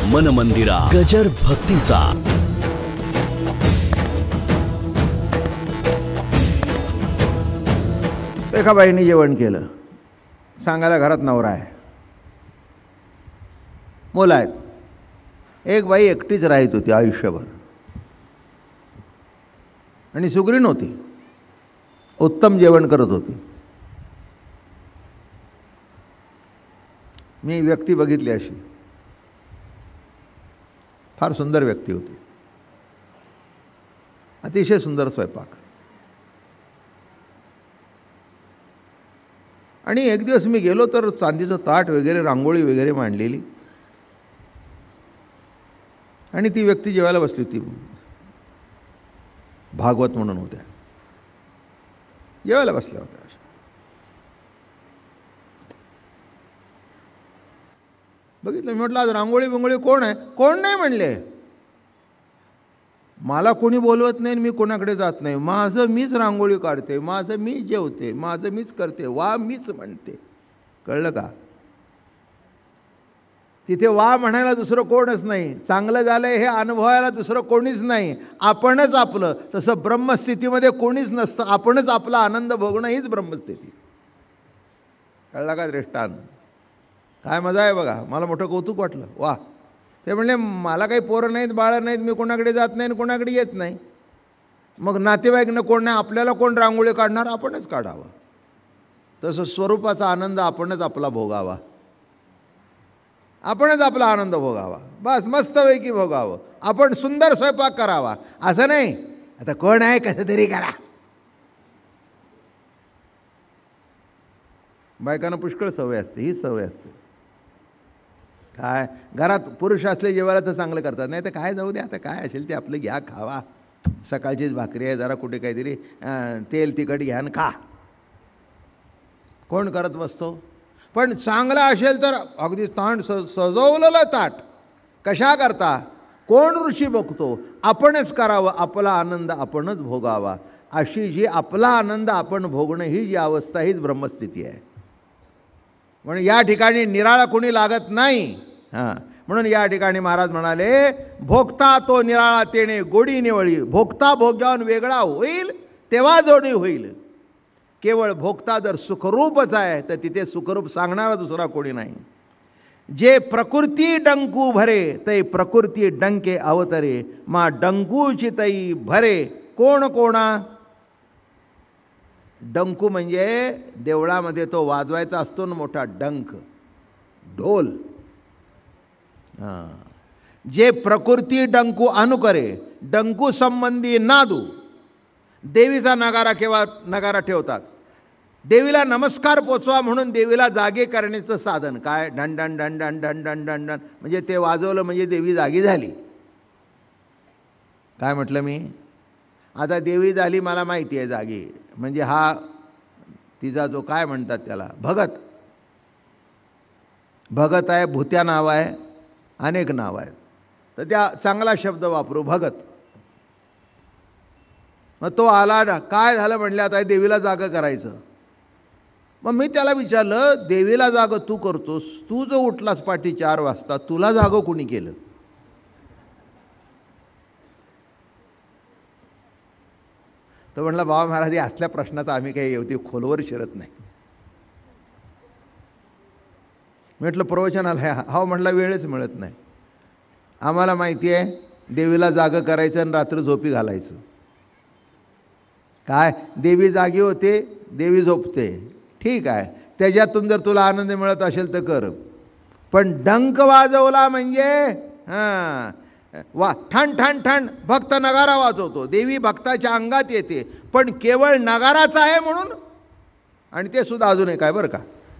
मन मंदिरा गजर भक्तीचा। एका बाईने जेवण केलं, सांगायला घरात नवरा आहे, मुलं आहेत, एक बाई एकटीच राहत होती आयुष्यभर आणि सुगरी नव्हती, उत्तम जेवण करत होती। मी व्यक्ती बघितली अशी, फार सुंदर व्यक्ती होती, अतिशय सुंदर स्वयंपाक। आणि एक दिवस मी गेलो तर चांदीचं ताट वगैरे, रांगोळी वगैरे मांडलेली, आणि ती व्यक्ती जेवायला बसली होती, भागवत म्हणून होत्या, जेवायला बसल्या होत्या। बघितलं, मी म्हटलं आज रांगोळी बिंगोळी कोण आहे? कोण नाही म्हणले, मला कोणी बोलवत नाही, मी कोणाकडे जात नाही, माझं मीच रांगोळी काढते, माझं मीच जेवते, माझं मीच करते, वा मीच म्हणते। कळलं का? तिथे वा म्हणायला दुसरं कोणच नाही, चांगलं झालंय हे अनुभवायला दुसरं कोणीच नाही, आपणच आपलं। तसं ब्रह्मस्थितीमध्ये कोणीच नसतं, आपणच आपला आनंद भोगणं हीच ब्रह्मस्थिती। कळलं का दृष्टांत? काय मजा आहे बघा, मला मोठं कौतुक वाटलं। वा, ते म्हणले मला काही पोरं नाहीत, बाळं नाहीत, मी कोणाकडे जात नाही आणि कोणाकडे येत नाही, मग नातेवाईकनं कोण नाही, आपल्याला कोण रांगोळी काढणार? आपणच काढावं। तसं स्वरूपाचा आनंद आपणच आपला भोगावा, आपणच आपला आनंद भोगावा, बस मस्तपैकी भोगावं। आपण सुंदर स्वयंपाक करावा, असं नाही आता कोण आहे कसं तरी करा। बायकांना पुष्कळ सवय असते, ही सवय असते। काय घरात पुरुष असले जेवायला तर चांगलं करतात, नाही तर काय जाऊ दे, आता काय असेल ते आपलं घ्या, खावा, सकाळचीच भाकरी आहे, जरा कुठे काहीतरी तेल तिखट घ्या आणि खा, कोण करत बसतो? पण चांगला असेल तर अगदी ताट सजवलेलं ताट कशा करता? कोण ऋषी बघतो? आपणच करावं, आपला आनंद आपणच भोगावा। अशी जी आपला आनंद आपण भोगणं ही जी अवस्था, हीच ब्रह्मस्थिती आहे। म्हणून या ठिकाणी निराळा कोणी लागत नाही। म्हणून या ठिकाणी महाराज म्हणाले, भोगता तो निराळा तेणे गोडी निवळी, भोगता भोग्याहून वेगळा होईल तेव्हा जोडी होईल। केवळ भोगता जर सुखरूपच आहे तर तिथे सुखरूप सांगणारा दुसरा कोणी नाही। जे प्रकृती डंकू भरे तै प्रकृती डंके अवतरे, मा डंकूची तई भरे कोण कोणा? डंकू म्हणजे देवळामध्ये तो वाजवायचा असतो ना मोठा डंक, ढोल। जे प्रकृती डंकू अनुकरे, डंकू संबंधी नादू, देवीचा नगारा ठेवतात, देवीला नमस्कार पोचवा म्हणून देवीला जागे करण्याचं साधन काय? Done done done done done done done done, म्हणजे ते वाजवलं म्हणजे देवी जागी झाली। काय म्हटलं मी? आता देवी झाली मला माहिती आहे जागी, म्हणजे हा तिचा जो काय म्हणतात त्याला भगत, भगत आहे, भूत्या नाव आहे, अनेक नाव आहेत, तर त्या चांगला शब्द वापरू, भगत। मग तो आला, काय झालं म्हणले, आता देवीला जागं करायचं। मग मी त्याला विचारलं, देवीला जागं तू करतोस, तू जो उठलास पाठी 4 वाजता, तुला जागं कोणी केलं? तो म्हणला, बाबा महाराज असल्या प्रश्नाचा आम्ही काही एवढी खोलवर शिरत नाही। म्हटलं प्रवचनाला हा म्हणला वेळच मिळत नाही, आम्हाला माहिती आहे देवीला जागं करायचं आणि रात्र झोपी घालायचं। काय देवी जागी होते, देवी झोपते, ठीक आहे, त्याच्यातून जर तुला आनंद मिळत असेल तर कर, पण डंक वाजवला म्हणजे वा ठण ठण ठण, भक्त नगारा वाजवतो, देवी भक्ताच्या अंगात येते, पण केवळ नगाराचा आहे म्हणून। आणि ते सुद्धा अजून एक आहे बरं का,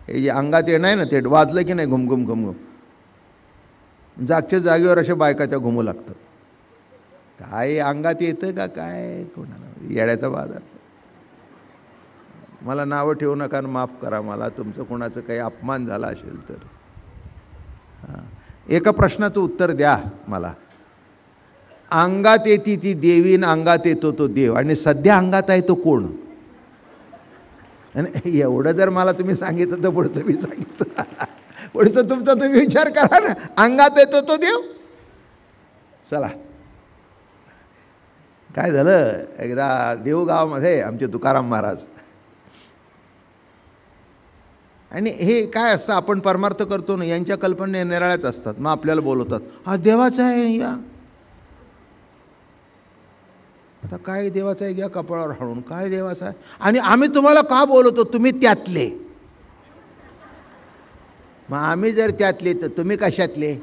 हे जे अंगात येणं आहे ना, ते वाजलं की नाही घुमघुम घुमघुम, जागच्या जागेवर अशा बायकाच्या घुमू लागतात। काय अंगात येतं का काय? कोणाला येड्याचा बाजार। मला नावं ठेवू नका आणि माफ करा मला, तुमचं कोणाचं काही अपमान झाला असेल तर। एका प्रश्नाचं उत्तर द्या मला, अंगात येती ती देवी आणि अंगात येतो तो देव, आणि सध्या अंगात आहे तो कोण? आणि एवढं जर मला तुम्ही सांगितलं तर पुढचं मी सांगितलं, पुढचं तुमचा तुम्ही विचार करा ना, अंगात येतो तो देव चला, काय झालं, एकदा देऊगावमध्ये आमचे तुकाराम महाराज, आणि हे काय असतं, आपण परमार्थ करतो ना, यांच्या कल्पना निराळ्यात असतात. मग आपल्याला बोलवतात, हा देवाचा आहे या, आता काय देवाचा आहे, घ्या कपाळावर हाणून, काय देवाचा आहे, आणि आम्ही तुम्हाला का बोलवतो, तुम्ही त्यातले. मग आम्ही जर त्यातले तर तुम्ही कशातले,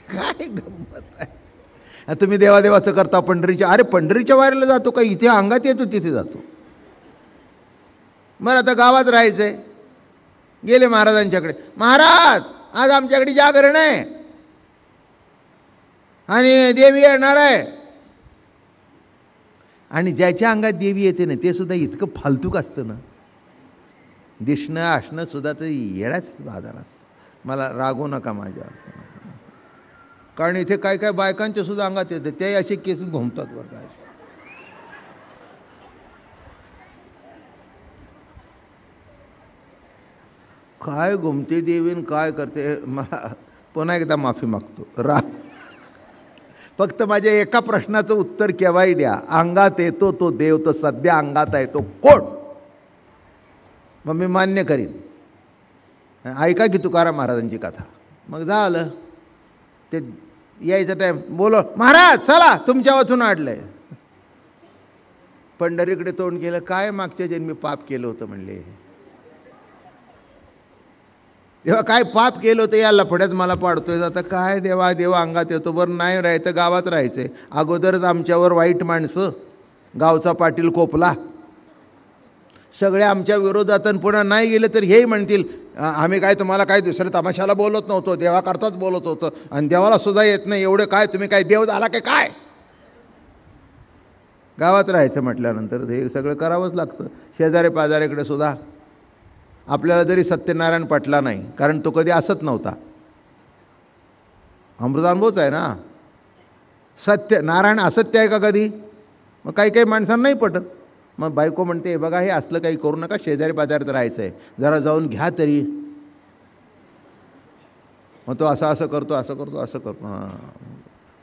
काय गंमत आहे. तुम्ही देवादेवाचं करता पंढरीच्या, अरे पंढरीच्या वारीला जातो का, इथे अंगात येतो तिथे जातो. बरं, आता गावात राहायचंय, गेले महाराजांच्याकडे, महाराज आज आमच्याकडे जागरण आहे आणि देवी येणार आहे. आणि ज्याच्या अंगात देवी येते ना ते सुद्धा इतकं फालतूक असतं ना, दिसणं असणं सुद्धा तर येडाच बाजार असतं. मला रागवू नका माझ्या, कारण इथे काय काय बायकांच्या सुद्धा अंगात येते, ते असे केस घुमतात बरं काय. काय घुमते देवीन, काय करते. मला पुन्हा एकदा माफी मागतो, फक्त माझ्या एका प्रश्नाचं उत्तर केव्हाही द्या, अंगात येतो तो देव, तो सध्या अंगात आहे तो कोण, मग मी मान्य करीन. ऐका की तुकाराम महाराजांची कथा. मग झालं ते यायचं टाईम, बोलो महाराज चला तुमच्या वाचून आडलंय. पंढरीकडे तोंड केलं, काय मागच्या जन्मी पाप केलं होतं म्हणले, तेव्हा काय पाप केलं होतं या लफड्यात मला पाडतोय. आता काय देवा देवा अंगात येतो. बरं नाही राहायचं, गावात राहायचंय. अगोदरच आमच्यावर वाईट माणसं, गावचा पाटील कोपला, सगळे आमच्या विरोधात, पुन्हा नाही गेलं तर हेही म्हणतील आम्ही काय तुम्हाला काय दुसऱ्या तमाशाला बोलत नव्हतो, देवाकरताच बोलत होतं, आणि देवाला सुद्धा येत नाही एवढे काय तुम्ही काय देव झाला की काय. गावात राहायचं म्हटल्यानंतर हे सगळं करावंच लागतं. शेजारी पाजाऱ्याकडे सुद्धा आपल्याला जरी सत्यनारायण पटला नाही, कारण तो कधी असत नव्हता, अमृतानुभवच आहे ना. सत्य नारायण असत्य आहे का कधी, मग काही काही माणसांना नाही पटत. मग बायको म्हणते बघा हे असलं काही करू नका, शेजारी पाजाऱ्यात राहायचं आहे, जरा जाऊन घ्या तरी. मग तो असं असं करतो, असं करतो, असं करतो. हां,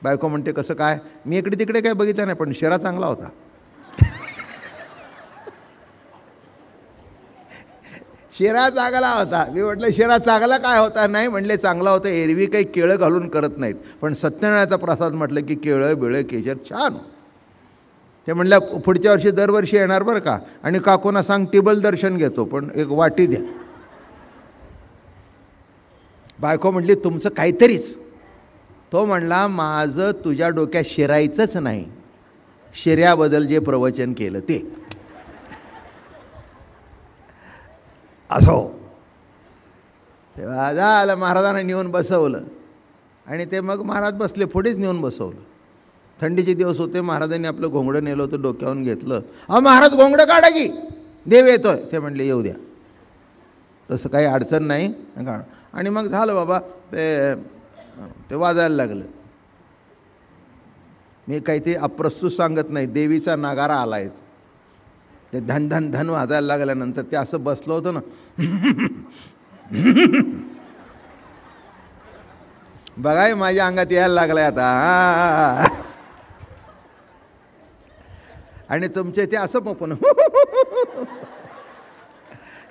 बायको म्हणते कसं काय, मी इकडे तिकडे काय बघितलं नाही, पण शिरा चांगला होता. शिरा चांगला होता. मी म्हटलं शिरा चांगला काय होता, नाही म्हणले चांगला होता, एरवी काही केळं घालून करत नाहीत, पण सत्यनारायणाचा प्रसाद म्हटलं की केळं बिळं केशर छान. ते म्हणल्या पुढच्या वर्षी दरवर्षी येणार बरं का, आणि काकूना सांग टिबल दर्शन घेतो, पण एक वाटी द्या. बायको म्हटली तुमचं काहीतरीच. तो म्हणला माझं तुझ्या डोक्यात शिरायचंच नाही, शिर्याबद्दल जे प्रवचन केलं ते. असो तेव्हा झालं, महाराजांना नेऊन बसवलं, आणि ते मग महाराज बसले, पुढेच नेऊन बसवलं. थंडीचे दिवस होते, महाराजांनी आपलं घोंगडं नेलं होतं, डोक्यावरून घेतलं. महाराज घोंगडं काढा की, देव येतोय. ते म्हणले येऊ द्या, तसं काही अडचण नाही. आणि मग झालं बाबा, ते वाजायला लागलं. मी काही ते अप्रस्तुत सांगत नाही, देवीचा नागारा आला आहे. ते धन धन धन वाजायला लागल्यानंतर ते असं बसलं होतं ना, बघाय माझ्या अंगात यायला लागलाय आता. आणि तुमचे ते असं पण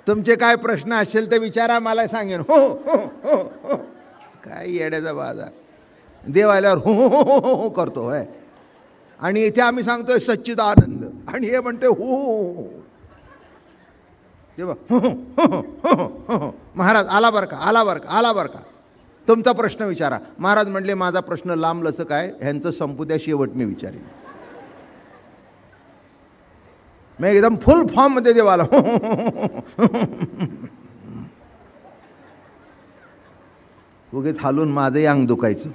तुमचे काय प्रश्न असेल तर विचारा, मला सांगेन. हो हो हो हो, काय येड्याचा बाजार. देव आल्यावर हो हो हो हो करतो होय, आणि इथे आम्ही सांगतोय सच्चिदानंद, आणि हे म्हणते हो. तेव्हा हो हो हो हो, महाराज आला बरं का, आला बरं का, आला बरं का, तुमचा प्रश्न विचारा. महाराज म्हटले माझा प्रश्न लांब लचक आहे, ह्यांचं संपू द्या, शेवट मी विचारेन. मी एकदम फुल फॉर्म मध्ये देवाला उगीच हालून माझंही अंग दुखायचं,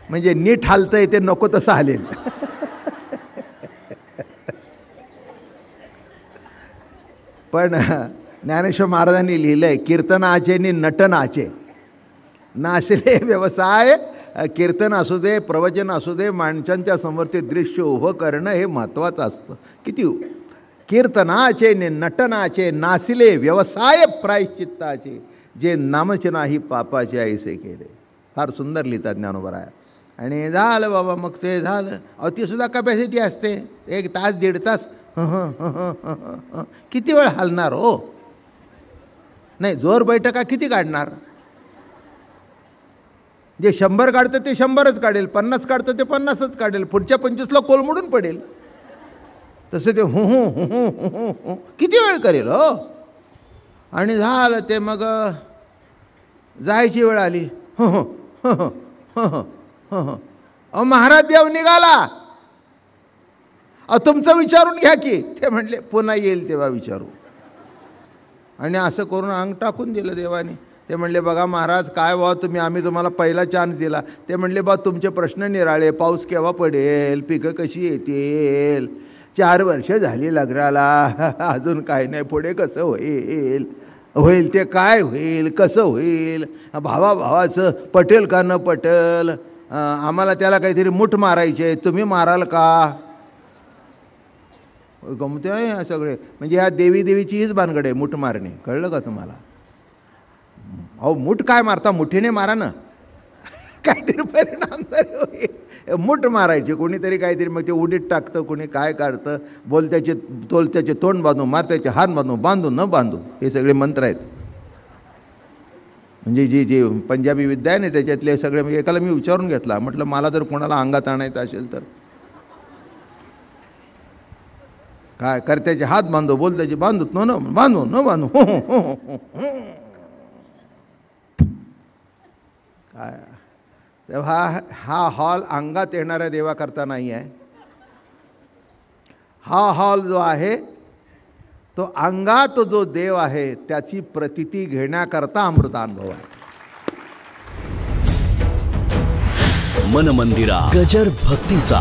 म्हणजे नीट हालतंय ते नको तसं हालेल. पण ज्ञानेश्वर महाराजांनी लिहिलंय, कीर्तनाचे नि नटनाचे नाचले व्यवसाय. कीर्तन असू दे, प्रवचन असू दे, माणसांच्या समोर ते दृश्य उभं करणं हे महत्त्वाचं असतं. किती कीर्तनाचे नि नटनाचे नाचले व्यवसाय प्रायश्चित्ताचे, जे नामच नाही पापाचे ऐसे केले. फार सुंदर लिहितात ज्ञानोबराया. आणि झालं बाबा, मग ते झालं. अहो ती सुद्धा कॅपॅसिटी असते, 1 तास 1.5 तास. किती वेळ हलणार हो? नाही, जोर बैठका किती काढणार? जे 100 काढतं ते 100च काढेल, 50 काढतं ते 50च काढेल, पुढच्या 25ला कोलमडून पडेल. तसं ते किती वेळ करेल हो? आणि झालं ते, मग जायची वेळ आली. अहो महाराज देव निघाला, तुमचं विचारून घ्या की. ते म्हणले पुन्हा येईल तेव्हा विचारू. आणि असं करून अंग टाकून दिलं देवाने. ते म्हणले बघा महाराज काय व्हा तुम्ही, आम्ही तुम्हाला पहिला चान्स दिला. ते म्हणले बा तुमचे प्रश्न निराळे, पाऊस केव्हा पडेल, पिकं कशी येतील, 4 वर्ष झाली लग्नाला, अजून काय नाही, पुढे कसं होईल ते काय होईल, कसं होईल, भावाचं पटेल का न पटेल, आम्हाला त्याला काहीतरी मुठ मारायचे, तुम्ही माराल का? गमते आहे सगळे. म्हणजे ह्या देवीची हीच भानगड आहे, मुठ मारणे. कळलं का तुम्हाला? अहो मुठ काय मारता, मुठीने मारा ना, काहीतरी परिणाम तरी होईल. मुठ मारायची, कोणीतरी काहीतरी, मग ते उडीत टाकतं, कोणी काय काढतं, बोलत्याचे तोंड बांधू, मारत्याचे हात बांधू, बांधू न बांधू, हे सगळे मंत्र आहेत. म्हणजे जी पंजाबी विद्या आहे ना त्याच्यातले सगळे. म्हणजे एकाला मी विचारून घेतला, म्हटलं मला जर कोणाला अंगात आणायचं असेल तर काय करत्याचे हात बांधू, बोलत्याचे बांधूत न बांधू न बांधू, काय. तेव्हा हा हॉल अंगात येणाऱ्या देवाकरता नाही आहे. हा हॉल जो आहे तो अंगात जो देव आहे त्याची प्रतीती घेण्याकरता अमृतानुभव आहे. मन मंदिरा गजर भक्तीचा.